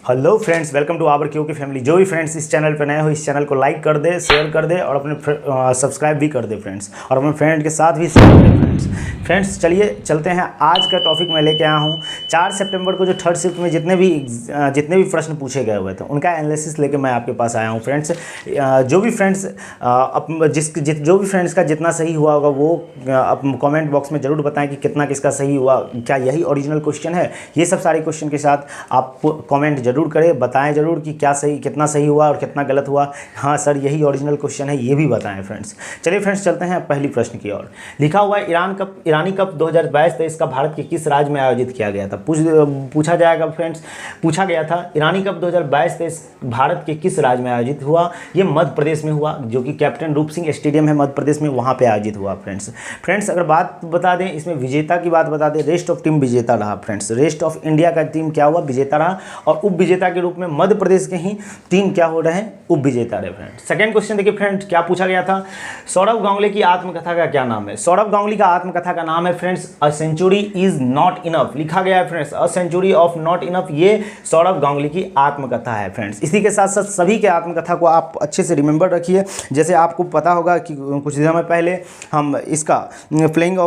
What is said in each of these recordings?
Hello friends, welcome to our Q की family. जो भी फ्रेंड्स इस चैनल पर नए हो इस चैनल को लाइक कर दे, शेयर कर दे और अपने सब्सक्राइब भी कर दे फ्रेंड्स, और अपने फ्रेंड के साथ भी शेयर करें फ्रेंड्स। चलिए चलते हैं। आज का टॉपिक मैं लेके आया हूँ 4 सितंबर को जो थर्ड शिफ्ट में जितने भी प्रश्न पूछे गए हुए थे उनका एनालिसिस लेके मैं आपके पास आया हूँ फ्रेंड्स। जो भी फ्रेंड्स जो भी फ्रेंड्स का जितना सही हुआ होगा वो कमेंट बॉक्स में ज़रूर बताएं कि कितना किसका सही हुआ, क्या यही ओरिजिनल क्वेश्चन है। ये सब सारे क्वेश्चन के साथ आप कमेंट जरूर करें, बताएं जरूर कि क्या सही, कितना सही हुआ और कितना गलत हुआ। हाँ सर यही ओरिजिनल क्वेश्चन है, ये भी बताएं फ्रेंड्स। चलिए फ्रेंड्स चलते हैं पहली प्रश्न की ओर। लिखा हुआ है ईरानी कप 2022-23 का भारत के किस राज्य में आयोजित किया गया था। पूछा जाएगा फ्रेंड्स, पूछा गया था ईरानी कप 2022-23 भारत के किस राज्य में आयोजित हुआ। ये मध्य प्रदेश में हुआ, जो कि कैप्टन रूप सिंह स्टेडियम है मध्य प्रदेश में, वहाँ पे आयोजित हुआ फ्रेंड्स। अगर बात बता दें इसमें विजेता की बात बता दें, रेस्ट ऑफ टीम विजेता रहा फ्रेंड्स। रेस्ट ऑफ इंडिया का टीम क्या हुआ, विजेता रहा, और उप विजेता के रूप में मध्य प्रदेश के ही टीम क्या हो रहे हैं, उप विजेता रहे फ्रेंड्स। सेकंड क्वेश्चन देखिए फ्रेंड्स, क्या पूछा गया था, सौरव गांगुली की आत्मकथा का क्या नाम है। सौरव गांगुली का आत्मकथा का नाम है friends a century is not enough. लिखा गया है friends a century of not enough, ये सौरव गांगुली की आत्मकथा है फ्रेंड्स। इसी के साथ साथ सभी के आत्मकथा को आप अच्छे से रिमेंबर रखिए। जैसे आपको पता होगा कि कुछ समय पहले हम इसका प्लेइंग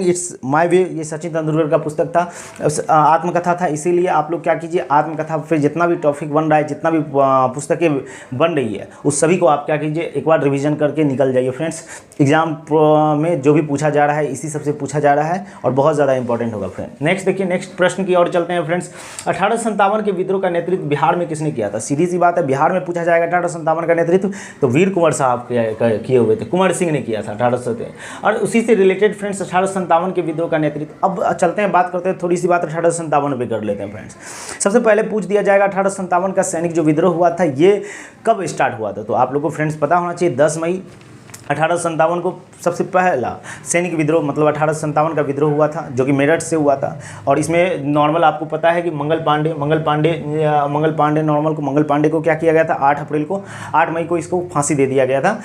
इट्स माय वे, ये सचिन तेंदुलकर का पुस्तक था, आत्मकथा था। इसीलिए आप लोग क्या कीजिए, आत्मकथा फिर जितना भी टॉपिक बन रहा है, जितना भी पुस्तकें बन रही है, उस सभी को आप क्या कीजिए, एक बार रिवीजन करके निकल जाइए फ्रेंड्स। एग्जाम में जो भी पूछा जा रहा है इसी सबसे पूछा जा रहा है और बहुत ज़्यादा इंपॉर्टेंट होगा फ्रेंड। नेक्स्ट देखिए, नेक्स्ट प्रश्न की ओर चलते हैं फ्रेंड्स। 1857 के विद्रोह का नेतृत्व बिहार में किसने किया था। सीधी सी बात है, बिहार में पूछा जाएगा 1857 का नेतृत्व तो वीर कुंवर साहब किए हुए थे, कुंवर सिंह ने किया था 1800। और उसी से रिलेटेड फ्रेंड्स 1857 के विद्रोह का नेतृत्व। अब चलते हैं, बात करते हैं, थोड़ी सी बात 1857 पे कर लेते हैं फ्रेंड्स। सबसे पहले पूछ दिया जाएगा 1857 का सैनिक जो विद्रोह हुआ था ये कब स्टार्ट हुआ था। तो आप लोगों को फ्रेंड्स पता होना चाहिए 10 मई 1857 को सबसे पहला सैनिक विद्रोह, मतलब 1857 का विद्रोह हुआ था, जो कि मेरठ से हुआ था। और इसमें नॉर्मल आपको पता है कि मंगल पांडे नॉर्मल को, मंगल पांडे को क्या किया गया था, 8 मई को इसको फांसी दे दिया गया था,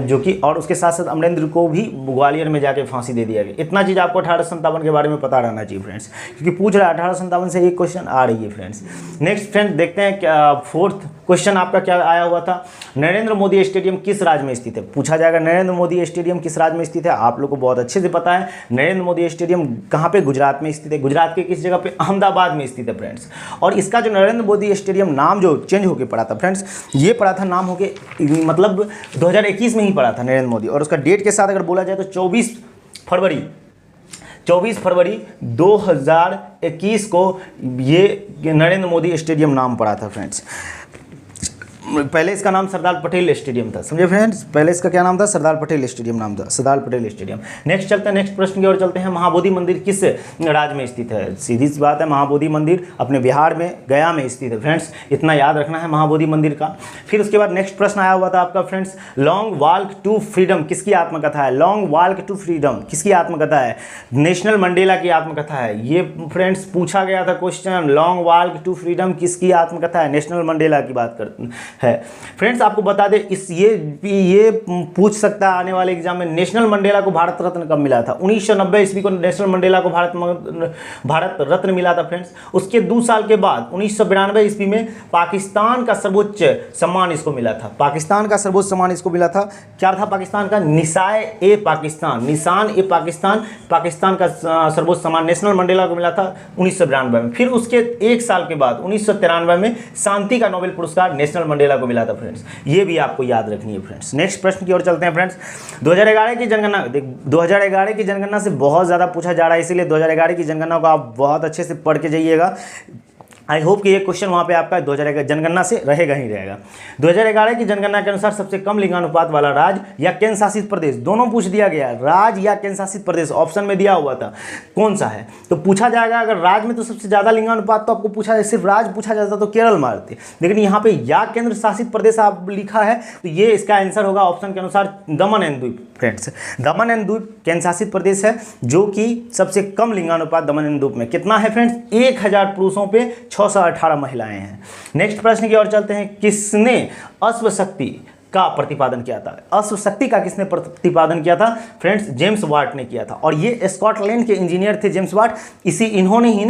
जो कि, और उसके साथ साथ अमरेंद्र को भी ग्वालियर में जाके फांसी दे दिया गया। इतना चीज़ आपको 1857 के बारे में पता रहना चाहिए फ्रेंड्स, क्योंकि पूछ रहा है 1857 से एक क्वेश्चन आ रही है फ्रेंड्स। नेक्स्ट फ्रेंड्स देखते हैं क्या फोर्थ क्वेश्चन आपका क्या आया हुआ था। नरेंद्र मोदी स्टेडियम किस राज्य में स्थित है। पूछा जाएगा नरेंद्र मोदी स्टेडियम किस राज्य में स्थित है। आप लोग को बहुत अच्छे से पता है नरेंद्र मोदी स्टेडियम कहाँ पे, गुजरात में स्थित है। गुजरात के किस जगह पे, अहमदाबाद में स्थित है फ्रेंड्स। और इसका जो नरेंद्र मोदी स्टेडियम नाम जो चेंज होकर पड़ा था फ्रेंड्स, ये पड़ा था नाम होके, मतलब 2021 में ही पड़ा था नरेंद्र मोदी। और उसका डेट के साथ अगर बोला जाए तो 24 फरवरी 2021 को ये नरेंद्र मोदी स्टेडियम नाम पड़ा था फ्रेंड्स। पहले इसका नाम सरदार पटेल स्टेडियम था, समझे फ्रेंड्स। पहले इसका क्या नाम था, सरदार पटेल स्टेडियम नाम था, सरदार पटेल स्टेडियम। नेक्स्ट चलते हैं, नेक्स्ट प्रश्न की ओर चलते हैं। महाबोधि मंदिर किस राज्य में स्थित है। सीधी सी बात है, महाबोधि मंदिर अपने बिहार में गया में स्थित है फ्रेंड्स, इतना याद रखना है महाबोधि मंदिर का। फिर उसके बाद नेक्स्ट प्रश्न आया हुआ था आपका friends, long walk to freedom किसकी आत्मकथा है। लॉन्ग वॉक टू फ्रीडम किसकी आत्मकथा है, नेशनल मंडेला की आत्मकथा है। ये फ्रेंड्स पूछा गया था question, long walk to freedom किसकी आत्मकथा है, नेशनल मंडेला की बात करते है फ्रेंड्स। आपको बता दें ये पूछ सकता है आने वाले एग्जाम में, नेशनल मंडेला को भारत रत्न कब मिला था। 1990 ईस्वी को नेशनल मंडेला को भारत रत्न मिला था फ्रेंड्स। उसके 2 साल के बाद 1992 ईस्वी में पाकिस्तान का सर्वोच्च सम्मान इसको मिला था। पाकिस्तान का सर्वोच्च सम्मान इसको मिला था, क्या था पाकिस्तान का, निशान ए पाकिस्तान, पाकिस्तान का सर्वोच्च सम्मान नेशनल मंडेला को मिला था 1992 में। फिर उसके 1 साल के बाद 1993 में शांति का नोबेल पुरस्कार नेशनल मंडेला को मिला था फ्रेंड्स। ये भी आपको याद रखनी है फ्रेंड्स। नेक्स्ट प्रश्न की ओर चलते हैं फ्रेंड्स। 2011 की जनगणना से बहुत ज़्यादा पूछा जा रहा है, इसीलिए 2011 की जनगणना को आप बहुत अच्छे से पढ़ के जाइएगा। आई होप कि ये क्वेश्चन वहाँ पे आपका 2011 जनगणना से रहेगा ही रहेगा। 2011 की जनगणना के अनुसार सबसे कम लिंगानुपात वाला राज्य या केंद्र शासित प्रदेश, दोनों पूछ दिया गया, राज्य या केंद्र शासित प्रदेश ऑप्शन में दिया हुआ था, कौन सा है। तो पूछा जाएगा अगर राज्य में तो सबसे ज़्यादा लिंगानुपात तो आपको पूछा जाए, सिर्फ राज्य पूछा जाता तो केरल मारते, लेकिन यहाँ पे या केंद्र शासित प्रदेश आप लिखा है तो ये इसका आंसर होगा ऑप्शन के अनुसार दमन एंड द्वीप फ्रेंड्स। दमन एंड द्वीप केंद्र शासित प्रदेश है, जो कि सबसे कम लिंगानुपात दमन एंड द्वीप में कितना है फ्रेंड्स, 1000 पुरुषों पे 618 महिलाएं हैं। नेक्स्ट प्रश्न की ओर चलते हैं, किसने अश्व शक्ति का प्रतिपादन किया था। अश्व शक्ति का किसने प्रतिपादन किया था फ्रेंड्स, जेम्स वाट ने किया था। और ये स्कॉटलैंड के इंजीनियर थे जेम्स वाट, इन्होंने ही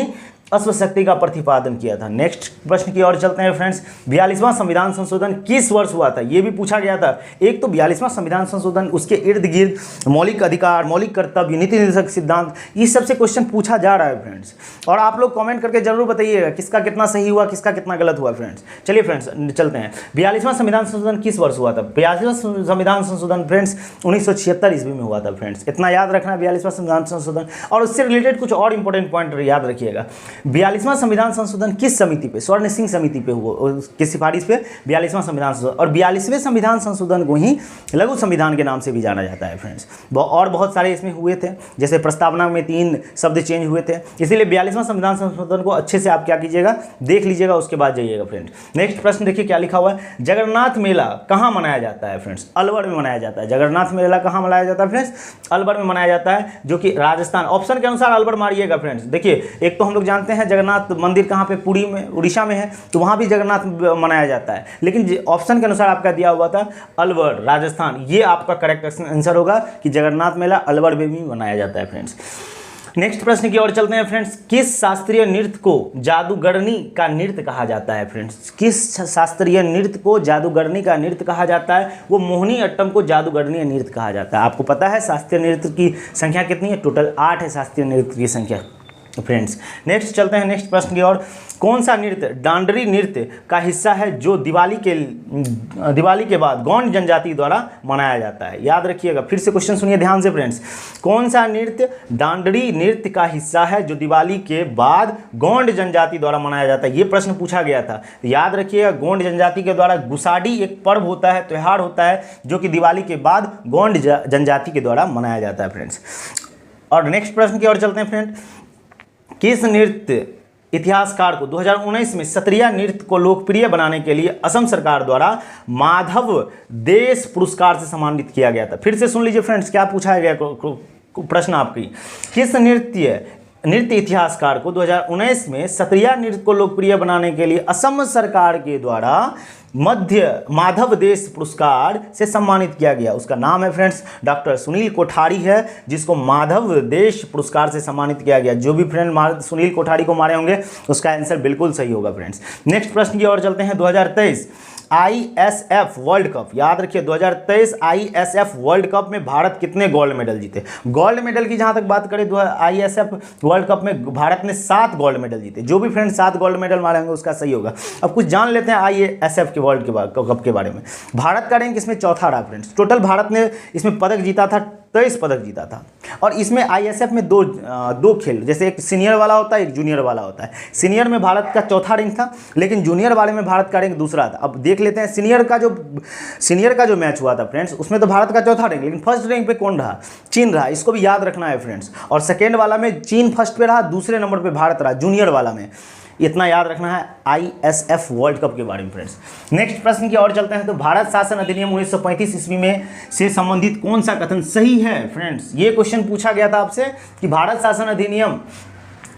अश्वशक्ति का प्रतिपादन किया था। नेक्स्ट प्रश्न की ओर चलते हैं फ्रेंड्स, 42वां संविधान संशोधन किस वर्ष हुआ था, ये भी पूछा गया था। एक तो 42वां संविधान संशोधन, उसके इर्द गिर्द मौलिक अधिकार, मौलिक कर्तव्य, नीति निर्देशक सिद्धांत, इस सबसे क्वेश्चन पूछा जा रहा है फ्रेंड्स। और आप लोग कमेंट करके जरूर बताइएगा किसका कितना सही हुआ, किसका कितना गलत हुआ फ्रेंड्स। चलिए फ्रेंड्स चलते हैं, 42वां संविधान संशोधन किस वर्ष हुआ था। 42वां संविधान संशोधन फ्रेंड्स 1976 ईस्वी में हुआ था फ्रेंड्स, इतना याद रखना 42वां संविधान संशोधन। और उससे रिलेटेड कुछ और इंपॉर्टेंट पॉइंट याद रखिएगा। 42वां संविधान संशोधन किस समिति पे, स्वर्ण सिंह समिति पे हुआ, किस सिफारिश पे, 42वां संविधान संशोधन। और 42वें संविधान संशोधन को ही लघु संविधान के नाम से भी जाना जाता है फ्रेंड्स। और बहुत सारे इसमें हुए थे, जैसे प्रस्तावना में 3 शब्द चेंज हुए थे, इसीलिए 42वां संविधान संशोधन को अच्छे से आप क्या कीजिएगा, देख लीजिएगा, उसके बाद जाइएगा फ्रेंड्स। नेक्स्ट प्रश्न देखिए क्या लिखा हुआ है, जगन्नाथ मेला कहाँ मनाया जाता है फ्रेंड्स, अलवर में मनाया जाता है। जगन्नाथ मेला कहाँ मनाया जाता है फ्रेंड्स, अलवर में मनाया जाता है, जो कि राजस्थान। ऑप्शन के अनुसार अलवर मारिएगा फ्रेंड्स। देखिए एक तो हम लोग जानते हैं जगन्नाथ मंदिर कहाँ पे, पुरी में, उड़ीसा में है, तो वहाँ भी जगन्नाथ मनाया जाता है, लेकिन ऑप्शन के अनुसार आपका दिया हुआ था अलवर, राजस्थान। ये आपका करेक्ट आंसर होगा कि जगन्नाथ मेला अलवर में भी मनाया जाता है फ्रेंड्स। नेक्स्ट प्रश्न की ओर चलते हैं फ्रेंड्स, किस शास्त्रीय नृत्य को जादूगरनी का नृत्य कहा जाता है फ्रेंड्स। किस शास्त्रीय नृत्य को जादूगरनी का नृत्य कहा जाता है, वो मोहिनी अट्टम को जादूगरनी नृत्य कहा जाता है। आपको पता है शास्त्रीय नृत्य की संख्या कितनी है, टोटल 8 है शास्त्रीय नृत्य की संख्या फ्रेंड्स। नेक्स्ट चलते हैं नेक्स्ट प्रश्न की ओर, कौन सा नृत्य डांडरी नृत्य का हिस्सा है जो दिवाली के बाद गौंड जनजाति द्वारा मनाया जाता है। याद रखिएगा, फिर से क्वेश्चन सुनिए ध्यान से फ्रेंड्स, कौन सा नृत्य डांडरी नृत्य का हिस्सा है जो दिवाली के बाद गौंड जनजाति द्वारा मनाया जाता है। ये प्रश्न पूछा गया था, याद रखिएगा। गौंड जनजाति के द्वारा गुसाडी एक पर्व होता है, त्यौहार होता है, जो कि दिवाली के बाद गौंड जनजाति के द्वारा मनाया जाता है फ्रेंड्स। और नेक्स्ट प्रश्न की ओर चलते हैं फ्रेंड, किस नृत्य इतिहासकार को 2019 में सत्रिया नृत्य को लोकप्रिय बनाने के लिए असम सरकार द्वारा माधव देश पुरस्कार से सम्मानित किया गया था। फिर से सुन लीजिए फ्रेंड्स, क्या पूछा गया प्रश्न आपकी, किस नृत्य इतिहासकार को 2019 में सत्रिया नृत्य को लोकप्रिय बनाने के लिए असम सरकार के द्वारा माधव देश पुरस्कार से सम्मानित किया गया। उसका नाम है फ्रेंड्स डॉक्टर सुनील कोठारी है, जिसको माधव देश पुरस्कार से सम्मानित किया गया। जो भी फ्रेंड सुनील कोठारी को मारे होंगे उसका आंसर बिल्कुल सही होगा फ्रेंड्स। नेक्स्ट प्रश्न की ओर चलते हैं, 2023 ISF वर्ल्ड कप, याद रखिए 2023 ISF वर्ल्ड कप में भारत कितने गोल्ड मेडल जीते। गोल्ड मेडल की जहां तक बात करें तो ISF वर्ल्ड कप में भारत ने 7 गोल्ड मेडल जीते। जो भी फ्रेंड 7 गोल्ड मेडल मारे होंगे उसका सही होगा। अब कुछ जान लेते हैं ISF के वर्ल्ड कप के बारे में। भारत का रैंक इसमें चौथा रहा फ्रेंड्स। टोटल भारत ने इसमें पदक जीता था, 23 पदक जीता था। और इसमें ISF में दो खेल, जैसे एक सीनियर वाला होता है, एक जूनियर वाला होता है। सीनियर में भारत का चौथा रैंक था, लेकिन जूनियर वाले में भारत का रैंक दूसरा था। अब देख लेते हैं सीनियर का जो मैच हुआ था फ्रेंड्स, उसमें तो भारत का चौथा रैंक, लेकिन फर्स्ट रैंक पे कौन रहा, चीन रहा। इसको भी याद रखना है फ्रेंड्स। और सेकेंड वाला में चीन फर्स्ट पे रहा, दूसरे नंबर पे भारत रहा जूनियर वाला में। इतना याद रखना है ISF वर्ल्ड कप के बारे में फ्रेंड्स। नेक्स्ट प्रश्न की ओर चलते हैं, तो भारत शासन अधिनियम 1935 ईस्वी में से संबंधित कौन सा कथन सही है फ्रेंड्स। ये क्वेश्चन पूछा गया था आपसे कि भारत शासन अधिनियम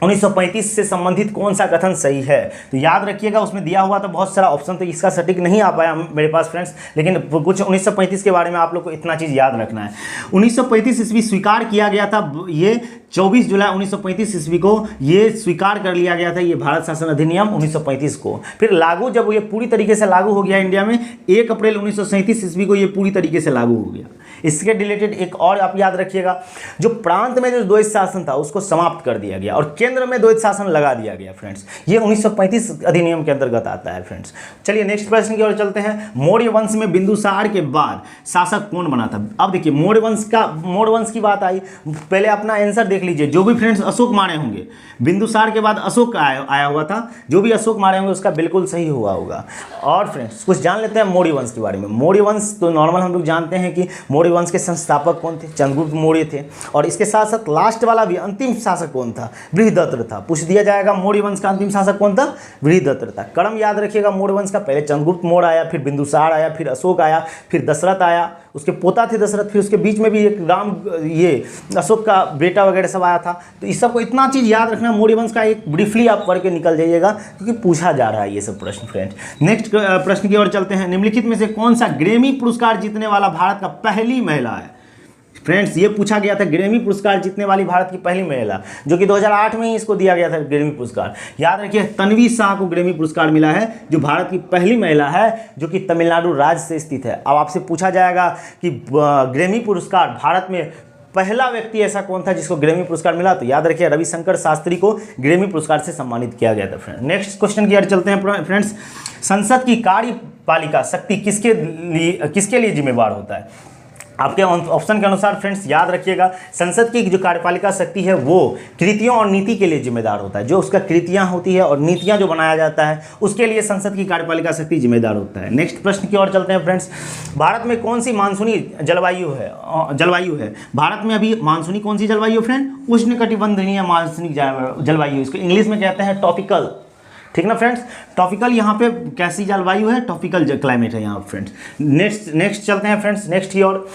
1935 से संबंधित कौन सा कथन सही है। तो याद रखिएगा, उसमें दिया हुआ था बहुत सारा ऑप्शन, तो इसका सटीक नहीं आ पाया मेरे पास फ्रेंड्स, लेकिन कुछ 1935 के बारे में आप लोग को इतना चीज़ याद रखना है। 1935 ईस्वी स्वीकार किया गया था, ये 24 जुलाई 1935 ईस्वी को ये स्वीकार कर लिया गया था, ये भारत शासन अधिनियम 1935 को। फिर लागू, जब ये पूरी तरीके से लागू हो गया इंडिया में, 1 अप्रैल 1937 ईस्वी को ये पूरी तरीके से लागू हो गया। इसके रिलेटेड एक और आप याद रखिएगा, जो प्रांत में जो द्वैत शासन था उसको समाप्त कर दिया गया और केंद्र में द्वैत शासन लगा दिया गया फ्रेंड्स। ये 1935 अधिनियम के अंतर्गत आता है फ्रेंड्स। चलिए नेक्स्ट प्रश्न की ओर चलते हैं, मौर्य वंश में बिंदुसार के बाद शासक कौन बना था। अब देखिए मौर्य वंश की बात आई, पहले अपना आंसर देख लीजिए। जो भी फ्रेंड्स अशोक मारे होंगे, बिंदुसार के बाद अशोक आया हुआ था, जो भी अशोक मारे होंगे उसका बिल्कुल सही हुआ होगा। और फ्रेंड्स कुछ जान लेते हैं मौर्य वंश के बारे में। मौर्य वंश तो नॉर्मल हम लोग जानते हैं कि मौर्य वंश के संस्थापक कौन थे, चंद्रगुप्त मौर्य थे। और इसके साथ साथ लास्ट वाला भी अंतिम शासक कौन था, बृहदत्त था। पूछ दिया जाएगा मौर्य वंश का अंतिम शासक कौन था, बृहदत्त था। क्रम याद रखिएगा मौर्य वंश का, पहले चंद्रगुप्त मौर्य आया, फिर बिंदुसार आया, फिर अशोक आया, फिर दशरथ आया, उसके पोता थे दशरथ, फिर उसके बीच में भी एक अशोक का बेटा वगैरह सब आया था। तो इस सबको इतना चीज़ याद रखना, मौर्य वंश का एक ब्रीफली आप पढ़ के निकल जाइएगा, क्योंकि पूछा जा रहा है ये सब प्रश्न फ्रेंड्स। नेक्स्ट प्रश्न की ओर चलते हैं, निम्नलिखित में से कौन सा ग्रैमी पुरस्कार जीतने वाला भारत का पहली महिला है। फ्रेंड्स ये पूछा गया था ग्रैमी पुरस्कार जीतने वाली भारत की पहली महिला, जो कि 2008 में ही इसको दिया गया था ग्रैमी पुरस्कार। याद रखिए तन्वी शाह को ग्रैमी पुरस्कार मिला है, जो भारत की पहली महिला है जो कि तमिलनाडु राज्य से स्थित है। अब आपसे पूछा जाएगा कि ग्रैमी पुरस्कार भारत में पहला व्यक्ति ऐसा कौन था जिसको ग्रैमी पुरस्कार मिला, तो याद रखिए रविशंकर शास्त्री को ग्रैमी पुरस्कार से सम्मानित किया गया था। फ्रेंड्स नेक्स्ट क्वेश्चन की ओर चलते हैं। फ्रेंड्स संसद की कार्यपालिका शक्ति किसके लिए जिम्मेवार होता है? आपके ऑप्शन के अनुसार फ्रेंड्स याद रखिएगा संसद की जो कार्यपालिका शक्ति है वो कृतियों और नीति के लिए जिम्मेदार होता है। जो उसका कृतियां होती है और नीतियां जो बनाया जाता है उसके लिए संसद की कार्यपालिका शक्ति जिम्मेदार होता है। नेक्स्ट प्रश्न की ओर चलते हैं। फ्रेंड्स भारत में कौन सी मानसूनी जलवायु है? भारत में अभी मानसूनी कौन सी जलवायु है फ्रेंड? उष्णकटिबंधीय मानसूनी जलवायु, इसको इंग्लिश में कहते हैं टॉपिकल। ठीक ना फ्रेंड्स, टॉपिकल यहाँ पे कैसी जलवायु है? टॉपिकल क्लाइमेट है यहाँ फ्रेंड्स। नेक्स्ट चलते हैं फ्रेंड्स। नेक्स्ट की ओर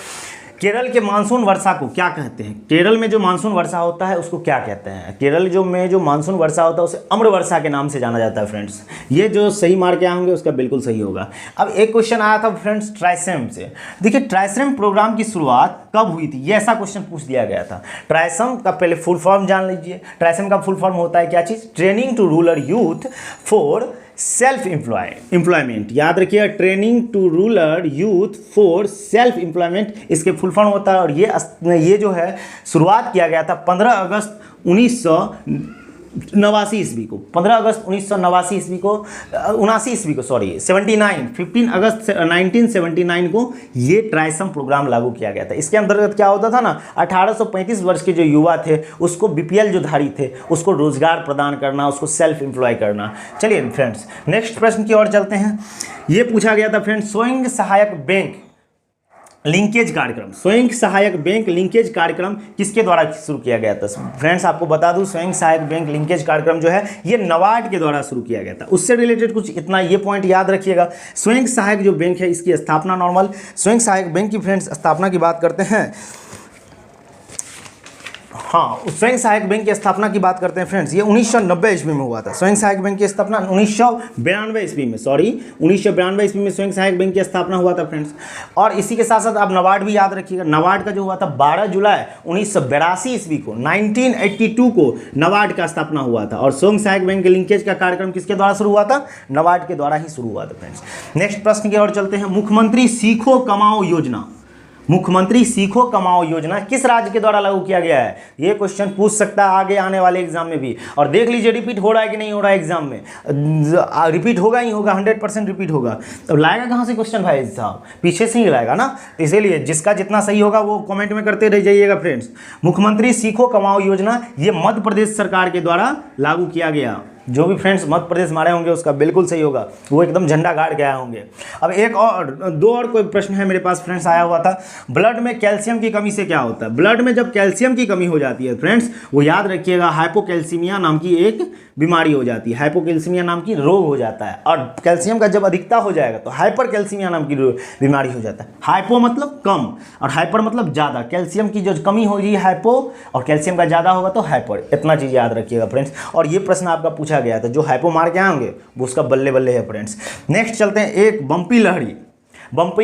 केरल के मानसून वर्षा को क्या कहते हैं? केरल में जो मानसून वर्षा होता है उसको क्या कहते हैं? केरल में जो मानसून वर्षा होता है उसे अम्र वर्षा के नाम से जाना जाता है। फ्रेंड्स ये जो सही मार्क आए होंगे उसका बिल्कुल सही होगा। अब एक क्वेश्चन आया था फ्रेंड्स ट्राइसेम से। देखिए ट्राइसेम प्रोग्राम की शुरुआत कब हुई थी, ये ऐसा क्वेश्चन पूछ दिया गया था। ट्राइसम का पहले फुल फॉर्म जान लीजिए। ट्राइसम का फुल फॉर्म होता है क्या चीज़? Training to rural youth for self employment. याद रखिएगा training to rural youth for self employment इसके फुल फॉर्म होता है। और ये जो है शुरुआत किया गया था 15 अगस्त 1989 ईस्वी को। 15 अगस्त 1989 ईस्वी को 79 ईस्वी को 15 अगस्त 1979 को ये ट्राइसम प्रोग्राम लागू किया गया था। इसके अंतर्गत क्या होता था ना, 1835 वर्ष के जो युवा थे उसको बीपीएल जो धारी थे उसको रोजगार प्रदान करना, उसको सेल्फ एम्प्लॉय करना। चलिए फ्रेंड्स नेक्स्ट प्रश्न की ओर चलते हैं। ये पूछा गया था फ्रेंड्स स्वयं सहायक बैंक लिंकेज कार्यक्रम। स्वयं सहायक बैंक लिंकेज कार्यक्रम किसके द्वारा शुरू किया गया था? फ्रेंड्स आपको बता दूं स्वयं सहायक बैंक लिंकेज कार्यक्रम जो है ये नबार्ड के द्वारा शुरू किया गया था। उससे रिलेटेड कुछ इतना ये पॉइंट याद रखिएगा। स्वयं सहायक जो बैंक है इसकी स्थापना नॉर्मल स्वयं सहायक बैंक की फ्रेंड्स स्थापना की बात करते हैं। हाँ स्वयं सहायक बैंक की स्थापना की बात करते हैं फ्रेंड्स, ये 1990 ईस्वी में हुआ था। स्वयं सहायक बैंक की स्थापना 1992 ईस्वी में 1992 ईस्वी में स्वयं सहायक बैंक की स्थापना हुआ था फ्रेंड्स। और इसी के साथ साथ आप नबार्ड भी याद रखिएगा। नबार्ड का जो हुआ था 12 जुलाई 1982 ईस्वी को 1982 को नबार्ड का स्थापना हुआ था। और स्वयं सहायक बैंक के लिंकेज का कार्यक्रम किसके द्वारा शुरू हुआ था? नबार्ड के द्वारा ही शुरू हुआ था फ्रेंड्स। नेक्स्ट प्रश्न की ओर चलते हैं। मुख्यमंत्री सीखो कमाओ योजना, मुख्यमंत्री सीखो कमाओ योजना किस राज्य के द्वारा लागू किया गया है? ये क्वेश्चन पूछ सकता है आगे आने वाले एग्जाम में भी। और देख लीजिए रिपीट हो रहा है कि नहीं हो रहा है एग्जाम में। रिपीट होगा ही होगा, 100% रिपीट होगा। तो लाएगा कहाँ से क्वेश्चन भाई साहब? पीछे से ही लाएगा ना। इसीलिए जिसका जितना सही होगा वो कमेंट में करते रह जाइएगा फ्रेंड्स। मुख्यमंत्री सीखो कमाओ योजना ये मध्य प्रदेश सरकार के द्वारा लागू किया गया। जो भी फ्रेंड्स मध्य प्रदेश मारे होंगे उसका बिल्कुल सही होगा, वो एकदम झंडा गाड़ के आए होंगे। अब दो और कोई प्रश्न है मेरे पास फ्रेंड्स आया हुआ था। ब्लड में कैल्शियम की कमी से क्या होता है? ब्लड में जब कैल्शियम की कमी हो जाती है फ्रेंड्स वो याद रखिएगा हाइपोकैल्सीमिया नाम की एक बीमारी हो जाती है। हाइपोकैल्सीमिया नाम की रोग हो जाता है। और कैल्शियम का जब अधिकता हो जाएगा तो हाइपरकैल्सीमिया नाम की बीमारी हो जाता है। हाइपो मतलब कम और हाइपर मतलब ज़्यादा। कैल्शियम की जो कमी होगी हाइपो और कैल्शियम का ज़्यादा होगा तो हाइपर। इतना चीज़ याद रखिएगा फ्रेंड्स। और ये प्रश्न आपका पूछा गया था, जो हाइपो मार के आएंगे वो उसका बल्ले बल्ले है फ्रेंड्स। नेक्स्ट चलते हैं। एक बम्पी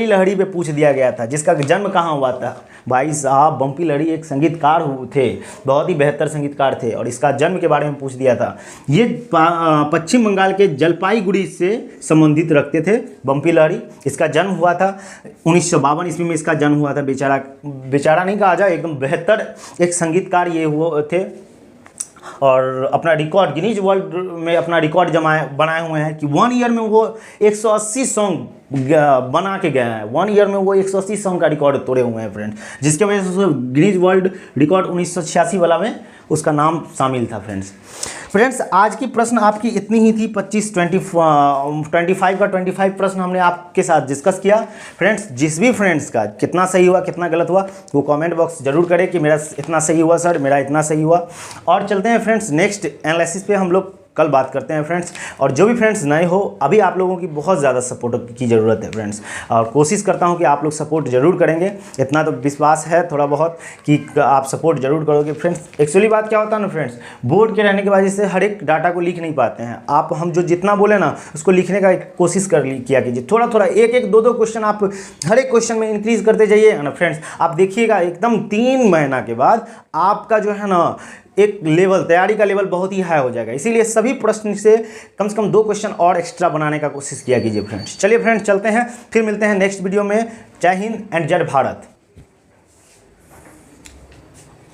लहरी पे पूछ दिया गया था जिसका जन्म कहाँ हुआ था? भाई साहब बम्पी लहरी एक संगीतकार थे, बहुत ही बेहतर संगीतकार थे और इसका जन्म के बारे में पूछ दिया था। ये पश्चिम बंगाल के जलपाईगुड़ी से संबंधित रखते थे बम्पी लहरी। इसका जन्म हुआ था 1952 ईस्वी में इसका जन्म हुआ था। बेचारा नहीं कहा जाए, एकदम बेहतर एक संगीतकार ये हुए थे। और अपना रिकॉर्ड गिनीज वर्ल्ड में अपना रिकॉर्ड बनाए हुए हैं कि 1 ईयर में वो 180 सॉन्ग बना के गए हैं। 1 ईयर में वो 180 सॉन्ग का रिकॉर्ड तोड़े हुए हैं फ्रेंड्स, जिसके वजह से गिनीज वर्ल्ड रिकॉर्ड 1986 वाला में उसका नाम शामिल था फ्रेंड्स। आज की प्रश्न आपकी इतनी ही थी। 25 का 25 प्रश्न हमने आपके साथ डिस्कस किया फ्रेंड्स। जिस भी फ्रेंड्स का कितना सही हुआ कितना गलत हुआ वो कमेंट बॉक्स जरूर करें कि मेरा इतना सही हुआ सर, मेरा इतना सही हुआ। और चलते हैं फ्रेंड्स नेक्स्ट एनालिसिस पे हम लोग कल बात करते हैं फ्रेंड्स। और जो भी फ्रेंड्स नए हो, अभी आप लोगों की बहुत ज़्यादा सपोर्ट की ज़रूरत है फ्रेंड्स, और कोशिश करता हूं कि आप लोग सपोर्ट ज़रूर करेंगे, इतना तो विश्वास है थोड़ा बहुत कि आप सपोर्ट ज़रूर करोगे फ्रेंड्स। एक्चुअली बात क्या होता है ना फ्रेंड्स, बोर्ड के रहने की वजह से हर एक डाटा को लिख नहीं पाते हैं आप, हम जो जितना बोले ना उसको लिखने का कोशिश किया कीजिए, थोड़ा थोड़ा एक एक दो दो क्वेश्चन आप हर एक क्वेश्चन में इंक्रीज करते जाइए ना फ्रेंड्स। आप देखिएगा एकदम 3 महीना के बाद आपका जो है ना एक लेवल, तैयारी का लेवल बहुत ही हाई हो जाएगा। इसीलिए सभी प्रश्न से कम 2 क्वेश्चन और एक्स्ट्रा बनाने का कोशिश किया कीजिए फ्रेंड्स। चलिए फ्रेंड्स चलते हैं, फिर मिलते हैं नेक्स्ट वीडियो में। जय हिंद एंड जय भारत।